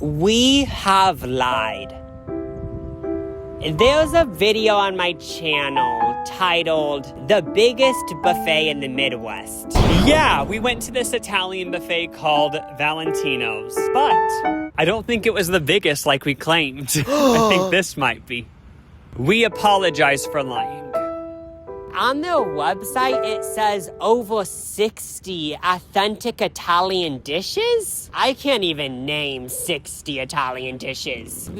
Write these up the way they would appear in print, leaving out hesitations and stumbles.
We have lied. There's a video on my channel titled The Biggest Buffet in the Midwest. Yeah, we went to this Italian buffet called Valentino's, but I don't think it was the biggest like we claimed. I think this might be. We apologize for lying. On their website, it says over 60 authentic Italian dishes? I can't even name 60 Italian dishes.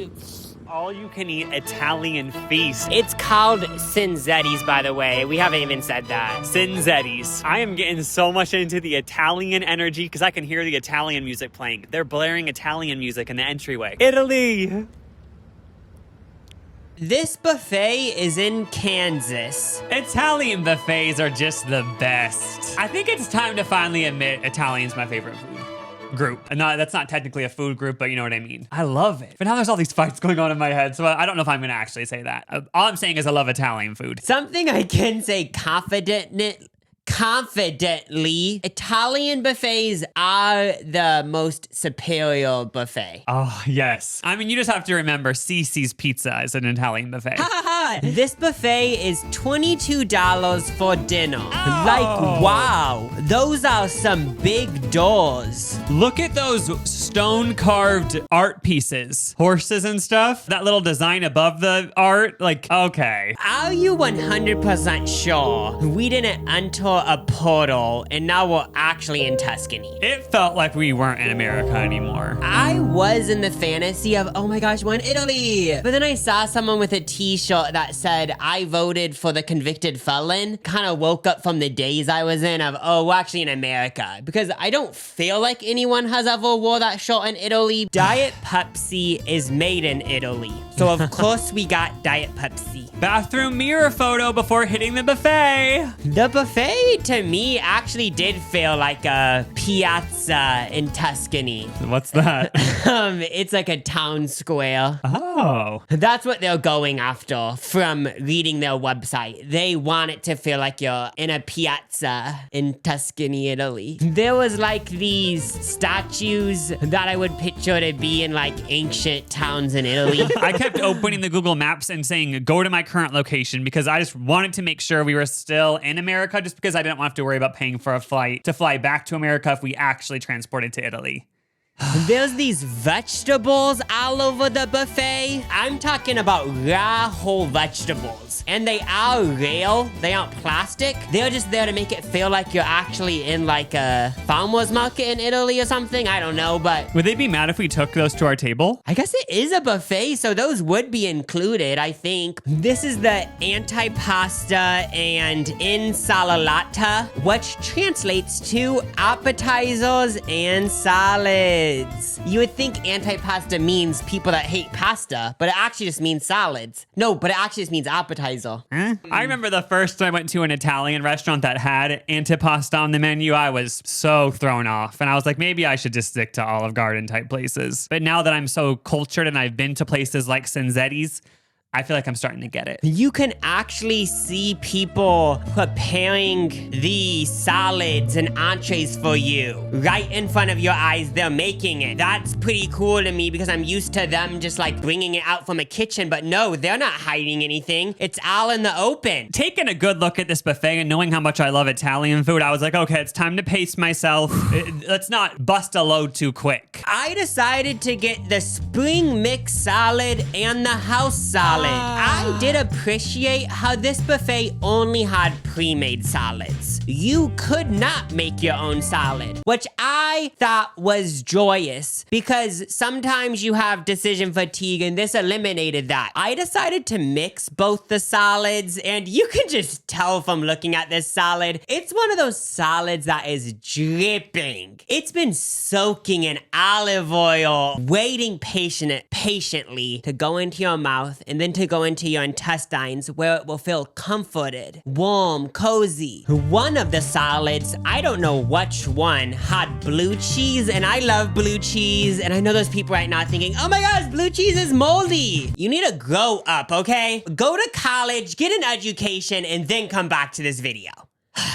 All you can eat Italian feast. It's called Cinzetti's, by the way. We haven't even said that. Cinzetti's. I am getting so much into the Italian energy because I can hear the Italian music playing. They're blaring Italian music in the entryway. Italy! This buffet is in Kansas. Italian buffets are just the best. I think it's time to finally admit Italian's my favorite food group. And that's not technically a food group, but you know what I mean. I love it. But now there's all these fights going on in my head, so I don't know if I'm going to actually say that. All I'm saying is I love Italian food. Something I can say confidently, Italian buffets are the most superior buffet. Oh, yes. I mean, you just have to remember Cece's Pizza is an Italian buffet. This buffet is $22 for dinner. Oh. Like, wow, those are some big doors. Look at those stone-carved art pieces. Horses and stuff. That little design above the art. Like, okay. Are you 100% sure we didn't enter a portal and now we're actually in Tuscany? It felt like we weren't in America anymore. I was in the fantasy of, oh my gosh, we're in Italy. But then I saw someone with a t-shirt that said, I voted for the convicted felon. Kind of woke up from the days I was in of, oh, we're actually in America. Because I don't feel like anyone has ever wore that shirt in Italy. Diet Pepsi is made in Italy. So of course we got Diet Pepsi. Bathroom mirror photo before hitting the buffet. The buffet to me actually did feel like a piazza in Tuscany. What's that? It's like a town square. Oh. That's what they're going after from reading their website. They want it to feel like you're in a piazza in Tuscany, Italy. There was like these statues that I would picture to be in like ancient towns in Italy. I kept opening the Google Maps and saying, go to my current location, because I just wanted to make sure we were still in America, just because I didn't want to have to worry about paying for a flight to fly back to America if we actually transported to Italy. There's these vegetables all over the buffet. I'm talking about raw whole vegetables. And they are real. They aren't plastic. They're just there to make it feel like you're actually in like a farmer's market in Italy or something. I don't know, but... Would they be mad if we took those to our table? I guess it is a buffet, so those would be included, I think. This is the antipasta and insalalata, which translates to appetizers and salads. You would think antipasta means people that hate pasta, but it actually just means salads. No, but it actually just means appetizer. I remember the first time I went to an Italian restaurant that had antipasta on the menu, I was so thrown off. And I was like, maybe I should just stick to Olive Garden type places. But now that I'm so cultured and I've been to places like Cinzetti's, I feel like I'm starting to get it. You can actually see people preparing the salads and entrees for you. Right in front of your eyes, they're making it. That's pretty cool to me because I'm used to them just like bringing it out from a kitchen, but no, they're not hiding anything. It's all in the open. Taking a good look at this buffet and knowing how much I love Italian food, I was like, okay, it's time to pace myself. Let's not bust a load too quick. I decided to get the spring mix salad and the house salad. I did appreciate how this buffet only had pre-made salads. You could not make your own salad, which I thought was joyous because sometimes you have decision fatigue and this eliminated that. I decided to mix both the salads and you can just tell from looking at this salad, it's one of those salads that is dripping. It's been soaking in olive oil, waiting patiently to go into your mouth and then to go into your intestines where it will feel comforted, warm, cozy. One of the salads, I don't know which one, had blue cheese, and I love blue cheese, and I know there's people right now thinking, oh my gosh, blue cheese is moldy. You need to grow up, okay? Go to college, get an education, and then come back to this video.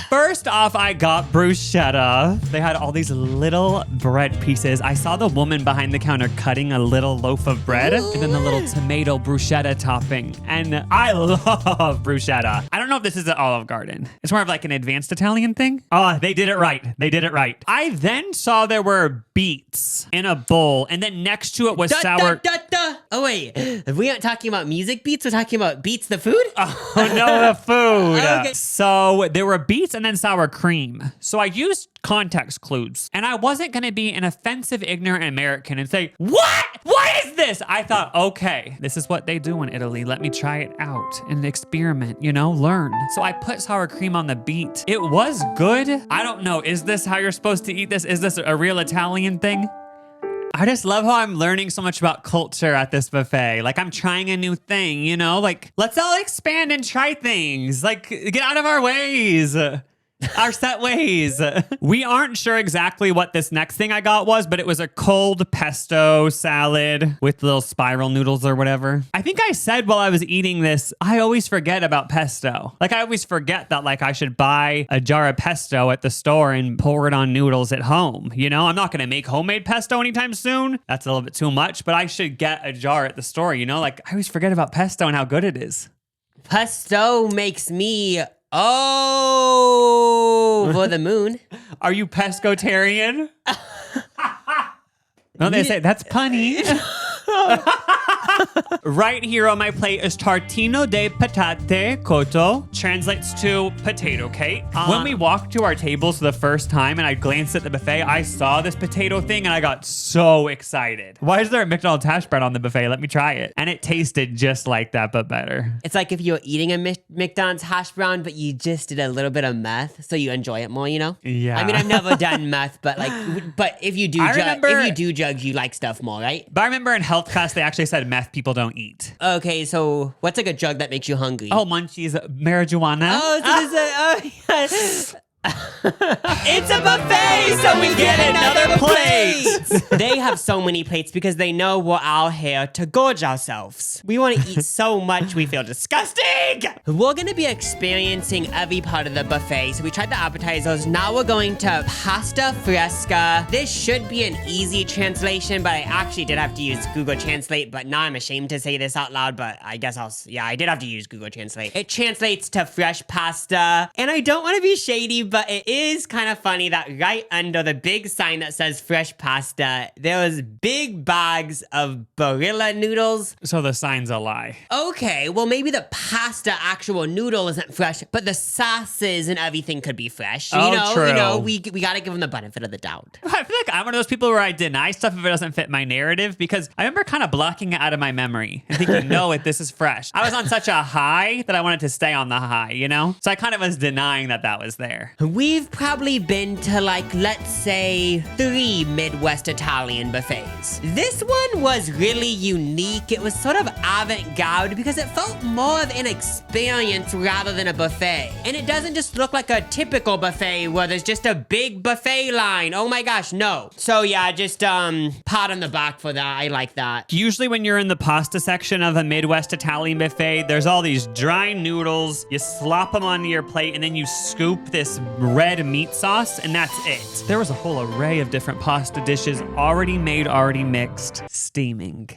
First off, I got bruschetta. They had all these little bread pieces. I saw the woman behind the counter cutting a little loaf of bread and then the little tomato bruschetta topping. And I love bruschetta. I don't know if this is at Olive Garden. It's more of like an advanced Italian thing. Oh, they did it right. They did it right. I then saw there were beets in a bowl, and then next to it was sour. Oh, wait. We aren't talking about music beats. We're talking about beets, the food? Oh, no, the food. Okay. So there were beets and then sour cream. So I used context clues, and I wasn't going to be an offensive, ignorant American and say, what is this? I thought, okay, this is what they do in Italy. Let me try it out and experiment, learn. So I put sour cream on the beet. It was good. I don't know. Is this how you're supposed to eat this? Is this a real Italian thing? I just love how I'm learning so much about culture at this buffet. Like, I'm trying a new thing, like, let's all expand and try things. Like, get out of our ways. Our set ways. We aren't sure exactly what this next thing I got was, but it was a cold pesto salad with little spiral noodles or whatever. I think I said while I was eating this, I always forget about pesto. Like, I always forget that, like, I should buy a jar of pesto at the store and pour it on noodles at home. I'm not going to make homemade pesto anytime soon. That's a little bit too much, but I should get a jar at the store, Like, I always forget about pesto and how good it is. Pesto makes me... Oh, for the moon. Are you pescotarian? No, they say that's punny. Right here on my plate is tartino de patate cotto, translates to potato cake. When we walked to our tables the first time and I glanced at the buffet, I saw this potato thing and I got so excited. Why is there a McDonald's hash brown on the buffet? Let me try it. And it tasted just like that, but better. It's like if you were eating a McDonald's hash brown, but you just did a little bit of meth, so you enjoy it more, Yeah. I mean, I've never done meth, but if you do drugs, you like stuff more, right? But I remember in health class, they actually said meth people don't eat. Okay, so what's like a drug that makes you hungry? Oh, munchies, marijuana. Yes. It's a buffet, so we get another plate. They have so many plates because they know we're out here to gorge ourselves. We want to eat so much we feel disgusting. We're going to be experiencing every part of the buffet. So we tried the appetizers. Now we're going to pasta fresca. This should be an easy translation, but I actually did have to use Google Translate. But now I'm ashamed to say this out loud, but I guess I did have to use Google Translate. It translates to fresh pasta. And I don't want to be shady, but it is kind of funny that right under the big sign that says fresh pasta, there was big bags of Barilla noodles. So the sign's a lie. Okay, well maybe the pasta actual noodle isn't fresh, but the sauces and everything could be fresh. True. We gotta give them the benefit of the doubt. I feel like I'm one of those people where I deny stuff if it doesn't fit my narrative, because I remember kind of blocking it out of my memory and thinking, no, this is fresh. I was on such a high that I wanted to stay on the high, So I kind of was denying that was there. We've probably been to let's say 3 Midwest Italian buffets. This one was really unique. It was sort of avant-garde because it felt more of an experience rather than a buffet. And it doesn't just look like a typical buffet where there's just a big buffet line. Oh my gosh, no. So yeah, just pat on the back for that. I like that. Usually when you're in the pasta section of a Midwest Italian buffet, there's all these dry noodles. You slop them onto your plate and then you scoop this red meat sauce, and that's it. There was a whole array of different pasta dishes already made, already mixed, steaming,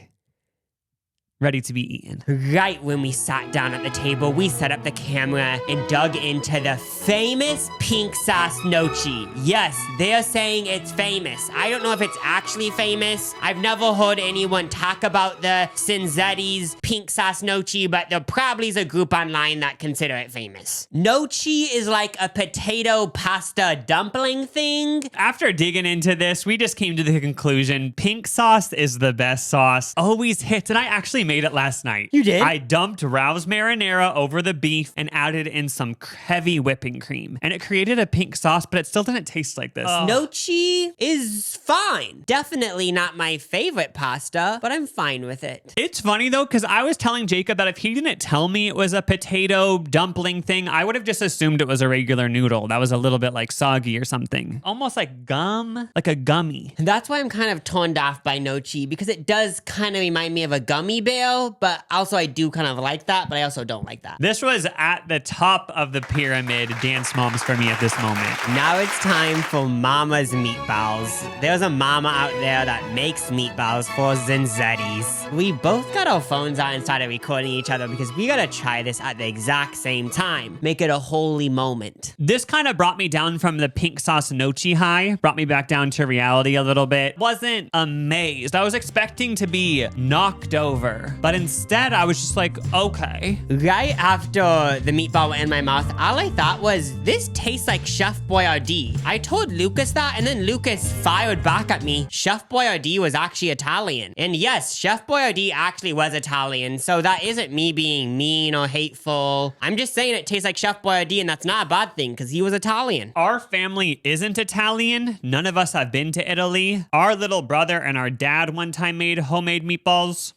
ready to be eaten. Right when we sat down at the table, we set up the camera and dug into the famous pink sauce gnocchi. Yes, they're saying it's famous. I don't know if it's actually famous. I've never heard anyone talk about the Cinzetti's pink sauce gnocchi, but there probably is a group online that consider it famous. Gnocchi is like a potato pasta dumpling thing. After digging into this, we just came to the conclusion pink sauce is the best sauce. Always hits, and I actually made it last night. You did? I dumped Rao's marinara over the beef and added in some heavy whipping cream. And it created a pink sauce, but it still didn't taste like this. Gnocchi is fine. Definitely not my favorite pasta, but I'm fine with it. It's funny though, because I was telling Jacob that if he didn't tell me it was a potato dumpling thing, I would have just assumed it was a regular noodle that was a little bit like soggy or something. Almost like gum, like a gummy. That's why I'm kind of turned off by gnocchi, because it does kind of remind me of a gummy bear. scale, but also I do kind of like that, but I also don't like that. This was at the top of the pyramid dance moms for me at this moment. Now it's time for Mama's meatballs. There's a mama out there that makes meatballs for Cinzettis. We both got our phones out and started recording each other because we gotta try this at the exact same time. Make it a holy moment. This kind of brought me down from the pink sauce nochi high, brought me back down to reality a little bit. Wasn't amazed. I was expecting to be knocked over, but instead I was just like, okay. Right after the meatball went in my mouth, all I thought was, this tastes like Chef Boyardee. I told Lucas that, and then Lucas fired back at me. Chef Boyardee was actually Italian. And yes, Chef Boyardee actually was Italian, so that isn't me being mean or hateful. I'm just saying it tastes like Chef Boyardee, and that's not a bad thing, because he was Italian. Our family isn't Italian. None of us have been to Italy. Our little brother and our dad one time made homemade meatballs,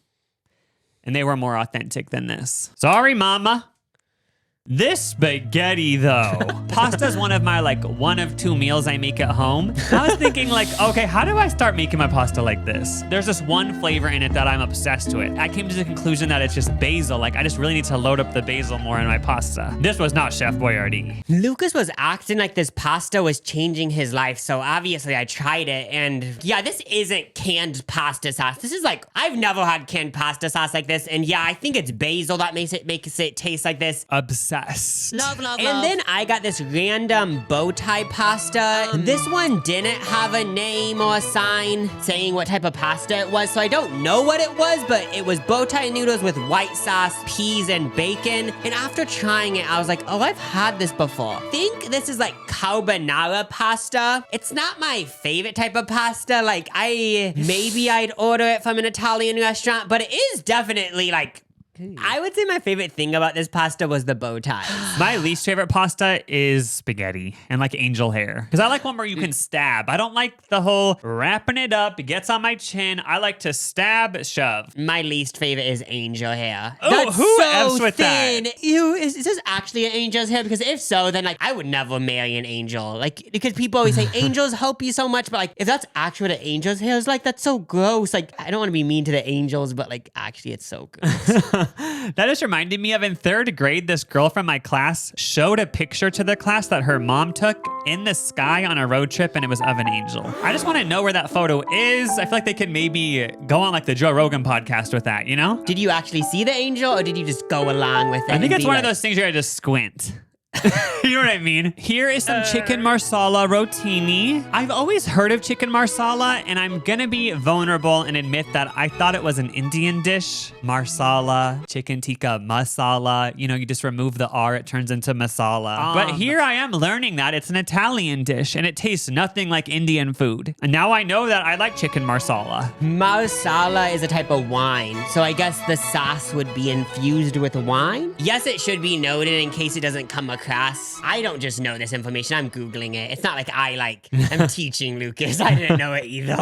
and they were more authentic than this. Sorry, Mama. This spaghetti, though. Pasta is one of my, one of two meals I make at home. I was thinking, okay, how do I start making my pasta like this? There's this one flavor in it that I'm obsessed with. I came to the conclusion that it's just basil. I just really need to load up the basil more in my pasta. This was not Chef Boyardee. Lucas was acting like this pasta was changing his life, so obviously I tried it, and yeah, this isn't canned pasta sauce. This is I've never had canned pasta sauce like this, and yeah, I think it's basil that makes it taste like this. Obsessed. Love. And then I got this random bow tie pasta. This one didn't have a name or a sign saying what type of pasta it was, so I don't know what it was, but it was bow tie noodles with white sauce, peas, and bacon. And after trying it, I was like, oh, I've had this before. I think this is carbonara pasta. It's not my favorite type of pasta. Maybe I'd order it from an Italian restaurant, but it is definitely I would say my favorite thing about this pasta was the bow ties. My least favorite pasta is spaghetti and angel hair. Because I like one where you can stab. I don't like the whole wrapping it up. It gets on my chin. I like to stab, shove. My least favorite is angel hair. Oh, that's who so else with thin. that? Ew, is this actually an angel's hair? Because if so, then I would never marry an angel. Because people always say angels help you so much, but if that's actually what an angel's hair is that's so gross. I don't want to be mean to the angels, but actually it's so gross. That just reminded me of in 3rd grade, this girl from my class showed a picture to the class that her mom took in the sky on a road trip, and it was of an angel. I just want to know where that photo is. I feel like they could maybe go on the Joe Rogan podcast with that, you know? Did you actually see the angel, or did you just go along with it? I think it's one of those things where I just squint. You know what I mean? Here is some chicken marsala rotini. I've always heard of chicken marsala, and I'm gonna be vulnerable and admit that I thought it was an Indian dish. Marsala, chicken tikka masala. You just remove the R, it turns into masala. But here I am learning that it's an Italian dish, and it tastes nothing like Indian food. And now I know that I like chicken marsala. Marsala is a type of wine, so I guess the sauce would be infused with wine? Yes, it should be noted in case it doesn't come across. I don't just know this information, I'm Googling it. It's not I'm teaching Lucas. I didn't know it either.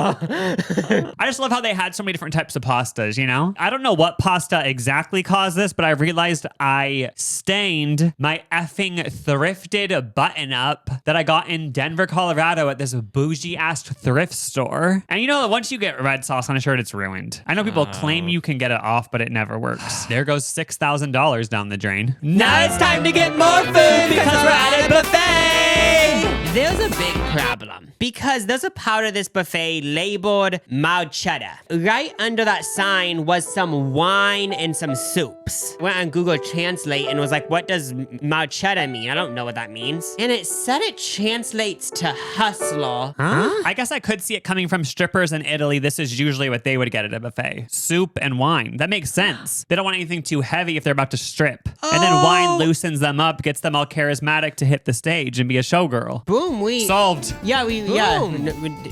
I just love how they had so many different types of pastas, I don't know what pasta exactly caused this, but I realized I stained my effing thrifted button-up that I got in Denver, Colorado at this bougie-ass thrift store. And once you get red sauce on a shirt, it's ruined. I know people claim you can get it off, but it never works. There goes $6,000 down the drain. Now it's time to get more food because we're at a buffet! There's a big problem because there's a part of this buffet labeled marchetta. Right under that sign was some wine and some soups. Went on Google Translate and was like, what does marchetta mean? I don't know what that means. And it said it translates to hustler. Huh? I guess I could see it coming from strippers in Italy. This is usually what they would get at a buffet. Soup and wine. That makes sense. They don't want anything too heavy if they're about to strip. And then wine loosens them up, gets them all charismatic to hit the stage and be a showgirl. Boom, solved. Yeah, we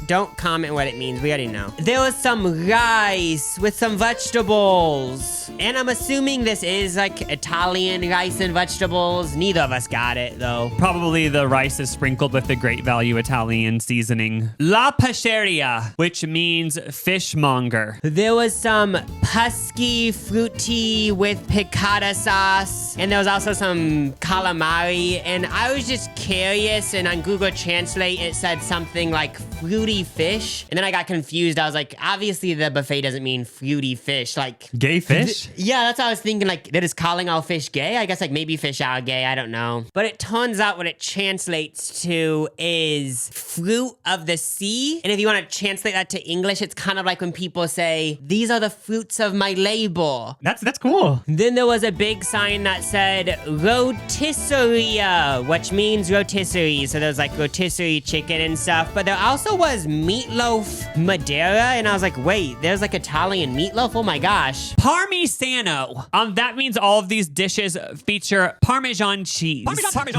don't comment what it means. We already know. There was some rice with some vegetables. And I'm assuming this is Italian rice and vegetables. Neither of us got it though. Probably the rice is sprinkled with the great value Italian seasoning. La pasceria, which means fishmonger. There was some pesky frutti with piccata sauce. And there was also some calamari. And I was just curious, and on Google Translate, it said something like fruity fish. And then I got confused. I was like, obviously the buffet doesn't mean fruity fish. Gay fish? fish? Yeah, that's what I was thinking. Like, they're just calling all fish gay? I guess, like, maybe fish are gay. I don't know. But it turns out what it translates to is fruit of the sea. And if you want to translate that to English, it's kind of like when people say, these are the fruits of my labor. That's cool. Then there was a big sign that said rotisserie, which means rotisserie. So there's like rotisserie chicken and stuff. But there also was meatloaf Madeira. And I was like, wait, there's like Italian meatloaf? Oh my gosh. Parmigiano. That means all of these dishes feature Parmesan cheese.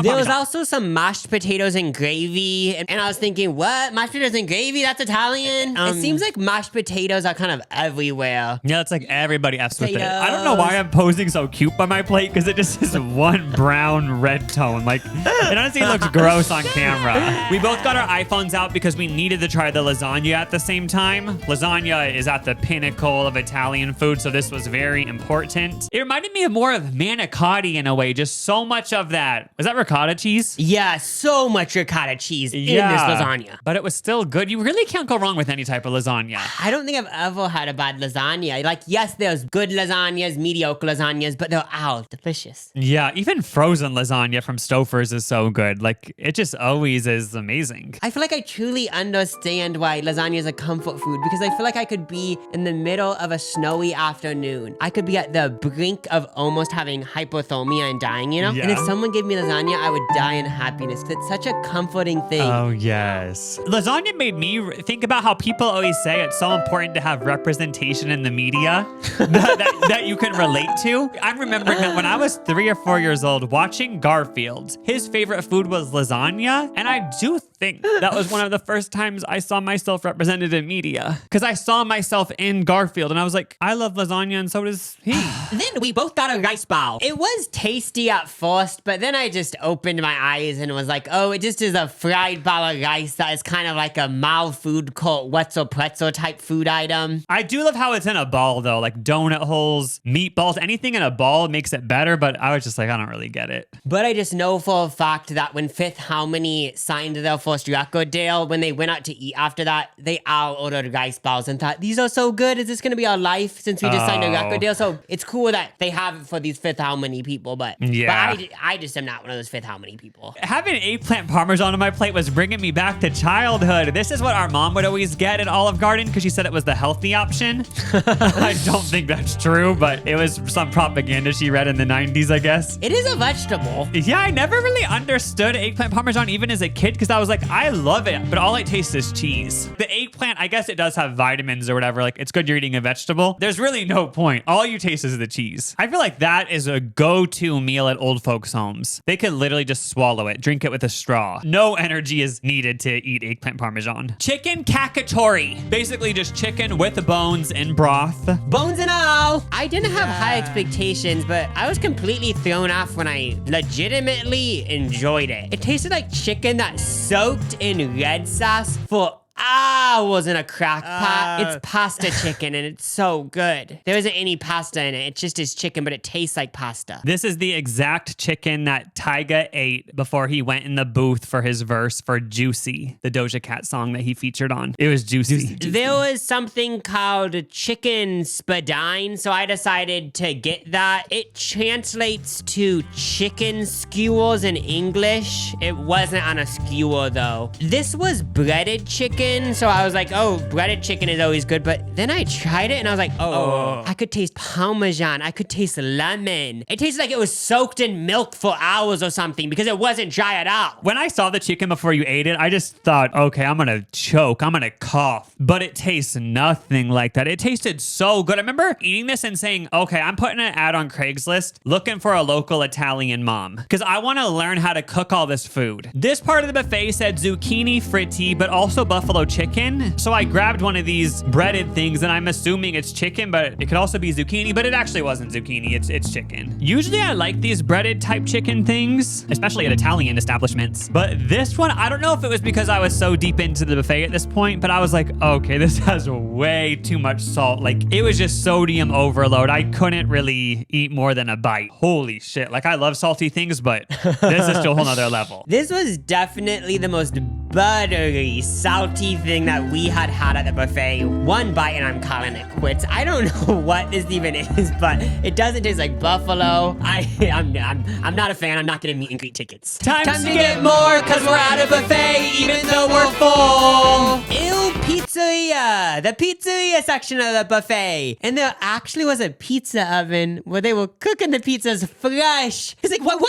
There was also some mashed potatoes and gravy. And I was thinking, what? Mashed potatoes and gravy? That's Italian? It seems like mashed potatoes are kind of everywhere. Yeah, it's like everybody F's with it. I don't know why I'm posing so cute by my plate because it just is one brown red tone. Like, it honestly looks gross on camera. We both got our iPhones out because we needed to try the lasagna at the same time. Lasagna is at the pinnacle of Italian food, so this was very important. It reminded me of more of manicotti in a way, just so much of that. Was that ricotta cheese? Yeah, so much ricotta cheese in this lasagna. But it was still good. You really can't go wrong with any type of lasagna. I don't think I've ever had a bad lasagna. Like, yes, there's good lasagnas, mediocre lasagnas, but they're all delicious. Yeah, even frozen lasagna from Stouffer's is so good. Like, it just always is amazing. I feel like I truly understand why lasagna is a comfort food because I feel like I could be in the middle of a snowy afternoon. I could be at the brink of almost having hypothermia and dying, you know? Yeah. And if someone gave me lasagna, I would die in happiness because it's such a comforting thing. Oh, yes. Lasagna made me think about how people always say it's so important to have representation in the media that you can relate to. I'm remembering that when I was 3 or 4 years old, watching Garfield, his favorite food was lasagna. And I do think that was one of the first times I saw myself represented in media. Because I saw myself in Garfield and I was like, I love lasagna and so does he. Then we both got a rice bowl. It was tasty at first, but then I just opened my eyes and was like, oh, it just is a fried ball of rice that is kind of like a Mao food court Wetzel pretzel type food item. I do love how it's in a ball though, like donut holes, meatballs, anything in a ball makes it better, but I was just like, I don't really get it. But I just know for a fact that when Fifth Harmony signed their first record deal, when they went out to eat after that, they all ordered rice balls and thought, these are so good. Is this going to be our life since we just signed a record deal? So it's cool that they have it for these Fifth Harmony people, but I just am not one of those Fifth Harmony people. Having eggplant parmesan on my plate was bringing me back to childhood. This is what our mom would always get at Olive Garden because she said it was the healthy option. I don't think that's true, but it was some propaganda she read in the 90s, I guess. It is a vegetable. Yeah, I never really understood eggplant parmesan even as a kid because I was like, I love it, but all I taste is cheese. The eggplant, I guess it does have vitamins or whatever. Like, it's good you're eating a vegetable. There's really no point. All you taste is the cheese. I feel like that is a go-to meal at old folks' homes. They could literally just swallow it, drink it with a straw. No energy is needed to eat eggplant parmesan. Chicken cacciatore. Basically just chicken with the bones in broth. Bones and all. I didn't have high expectations, but I was completely thrown off when I legitimately enjoyed it. It tasted like chicken that soaked in red sauce for hours in a crock pot. It's pasta chicken and it's so good. There isn't any pasta in it. It just is chicken, but it tastes like pasta. This is the exact chicken that Tyga ate before he went in the booth for his verse for Juicy, the Doja Cat song that he featured on. It was juicy. There was something called chicken spadine, so I decided to get that. It translates to chicken skewers in English. It wasn't on a skewer though. This was breaded chicken. So I was like, oh, breaded chicken is always good. But then I tried it and I was like, oh, I could taste Parmesan. I could taste lemon. It tasted like it was soaked in milk for hours or something because it wasn't dry at all. When I saw the chicken before you ate it, I just thought, okay, I'm going to choke. I'm going to cough. But it tastes nothing like that. It tasted so good. I remember eating this and saying, okay, I'm putting an ad on Craigslist looking for a local Italian mom because I want to learn how to cook all this food. This part of the buffet said zucchini fritti, but also buffalo chicken. So I grabbed one of these breaded things and I'm assuming it's chicken, but it could also be zucchini, but it actually wasn't zucchini. It's chicken. Usually I like these breaded type chicken things, especially at Italian establishments. But this one, I don't know if it was because I was so deep into the buffet at this point, but I was like, okay, this has way too much salt. Like it was just sodium overload. I couldn't really eat more than a bite. Holy shit. Like I love salty things, but this is still a whole nother level. This was definitely the most buttery, salty thing that we had at the buffet. One bite and I'm calling it quits. I don't know what this even is, but it doesn't taste like buffalo. I'm not a fan. I'm not getting meet and greet tickets. Time to get more, cause we're at a buffet, even though we're full. Ew, pizzeria. The pizzeria section of the buffet. And there actually was a pizza oven where they were cooking the pizzas fresh. It's like, what?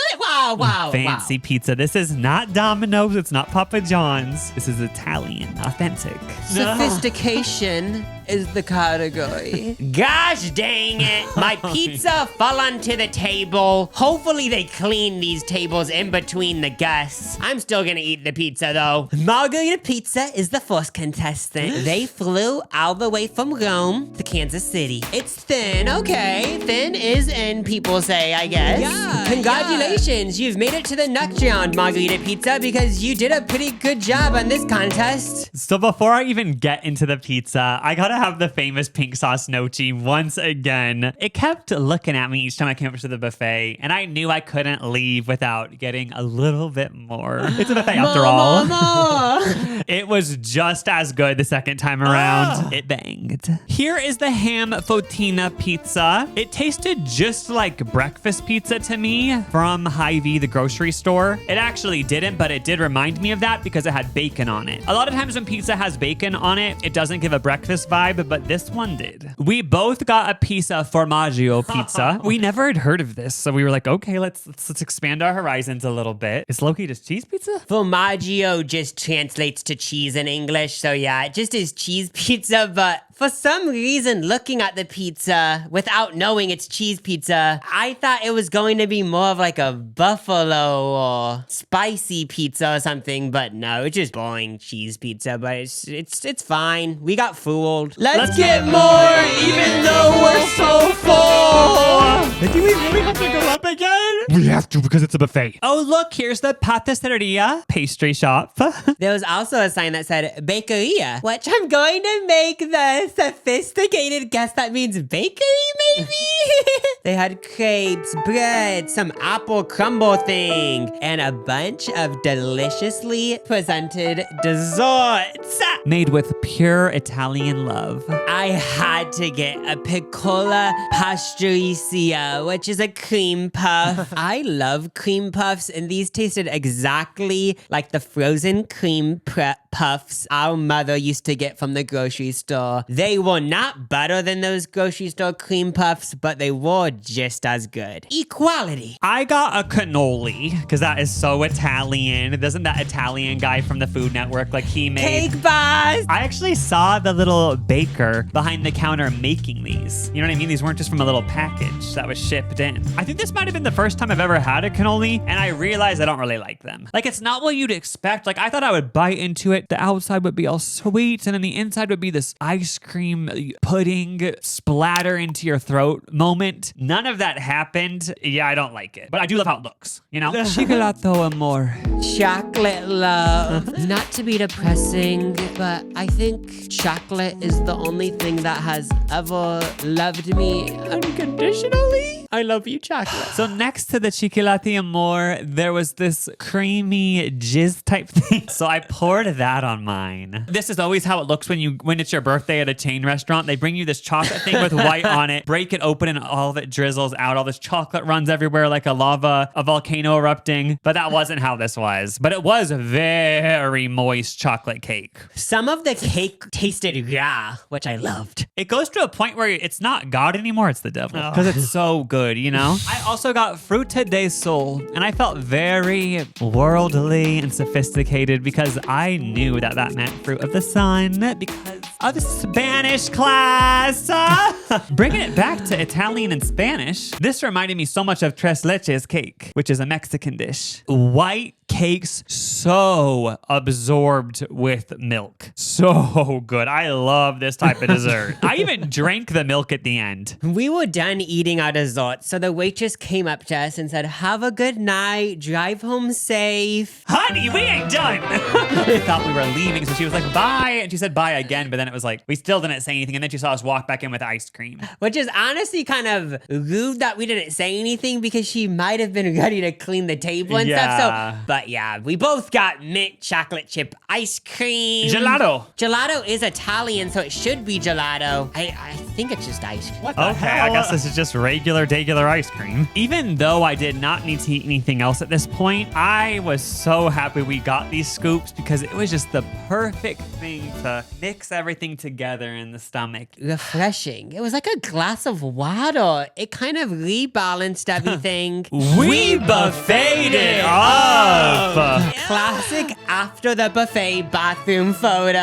Wow. Fancy pizza. This is not Domino's. It's not Papa John's. This is Italian, authentic. Sophistication is the category. Gosh dang it. My pizza fell onto the table. Hopefully they clean these tables in between the guests. I'm still gonna eat the pizza though. Margarita Pizza is the first contestant. They flew all the way from Rome to Kansas City. It's thin, okay. Thin is in, people say, I guess. Yeah, Congratulations, you've made it to the next round, Margarita Pizza, because you did a pretty good job on this contest. So before I even get into the pizza, I gotta have the famous pink sauce gnocchi once again. It kept looking at me each time I came up to the buffet, and I knew I couldn't leave without getting a little bit more. It's a buffet after all. It was just as good the second time around. It banged. Here is the ham fotina pizza. It tasted just like breakfast pizza to me from Hy-Vee, the grocery store. It actually didn't, but it did remind me of that because it had bacon on it. A lot of times when pizza has bacon on it, it doesn't give a breakfast vibe, but this one did. We both got a piece of formaggio pizza. We never had heard of this, so we were like, okay, let's expand our horizons a little bit. Is low-key just cheese pizza? Formaggio just translates to cheese in English, so yeah, it just is cheese pizza, but for some reason, looking at the pizza without knowing it's cheese pizza, I thought it was going to be more of like a buffalo or spicy pizza or something, but no, it's just boring cheese pizza, but it's fine. We got fooled. Let's get more, even though we're so full. Do we really have to go up again? We have to because it's a buffet. Oh, look, here's the patisseria pastry shop. There was also a sign that said bakeria, which I'm going to make the sophisticated guess that means bakery, maybe? They had crepes, bread, some apple crumble thing, and a bunch of deliciously presented desserts. Made with pure Italian love. I had to get a piccola pasticcera, which is a cream puff. I love cream puffs, and these tasted exactly like the frozen cream puffs our mother used to get from the grocery store. They were not better than those grocery store cream puffs, but they were just as good. Equality. I got a cannoli, because that is so Italian. Doesn't that Italian guy from the Food Network, like he made... Cake boss! I actually saw the little baker behind the counter making these. You know what I mean? These weren't just from a little package that was shipped in. I think this might have been the first time I've ever had a cannoli, and I realized I don't really like them. Like, it's not what you'd expect. Like, I thought I would bite into it. The outside would be all sweet, and then the inside would be this ice cream pudding splatter into your throat moment. None of that happened. Yeah, I don't like it. But I do love how it looks, you know? Chicolato amor. Chocolate love. Not to be depressing, but I think chocolate is the only thing that has ever loved me unconditionally. I love you, chocolate. So next to the chocolate amor, there was this creamy jizz type thing. So I poured that on mine. This is always how it looks when it's your birthday at a chain restaurant. They bring you this chocolate thing with white on it, break it open, and all of it drizzles out. All this chocolate runs everywhere like a volcano erupting. But that wasn't how this was. But it was a very moist chocolate cake. Some of the cake tasted raw, which I loved. It goes to a point where it's not God anymore, it's the devil. Because it's so good, you know? I also got fruta de sol, and I felt very worldly and sophisticated because I knew that meant fruit of the sun because of Spanish class. Bringing it back to Italian and Spanish, this reminded me so much of tres leches cake, which is a Mexican dish. White cakes so absorbed with milk. So good. I love this type of dessert. I even drank the milk at the end. We were done eating our dessert, so the waitress came up to us and said, "Have a good night, drive home safe." Honey, we ain't done. I thought we were leaving, so she was like, bye. And she said bye again, but then it was like, we still didn't say anything. And then she saw us walk back in with ice cream. cream. Which is honestly kind of rude that we didn't say anything because she might have been ready to clean the table and stuff. So, but yeah, we both got mint chocolate chip ice cream. Gelato. Gelato is Italian, so it should be gelato. I think it's just ice cream. What the Okay, hell? I guess this is just regular ice cream. Even though I did not need to eat anything else at this point, I was so happy we got these scoops because it was just the perfect thing to mix everything together in the stomach. Refreshing. It was like a glass of water. It kind of rebalanced everything. We buffeted it up! Classic after the buffet bathroom photo.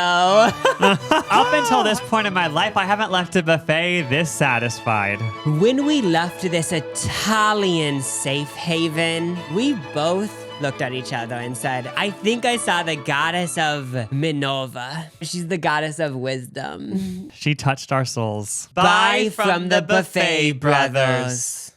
Up until this point in my life, I haven't left a buffet this satisfied. When we left this Italian safe haven, we both looked at each other and said, I think I saw the goddess of Minerva. She's the goddess of wisdom. She touched our souls. Bye from the Buffet Brothers.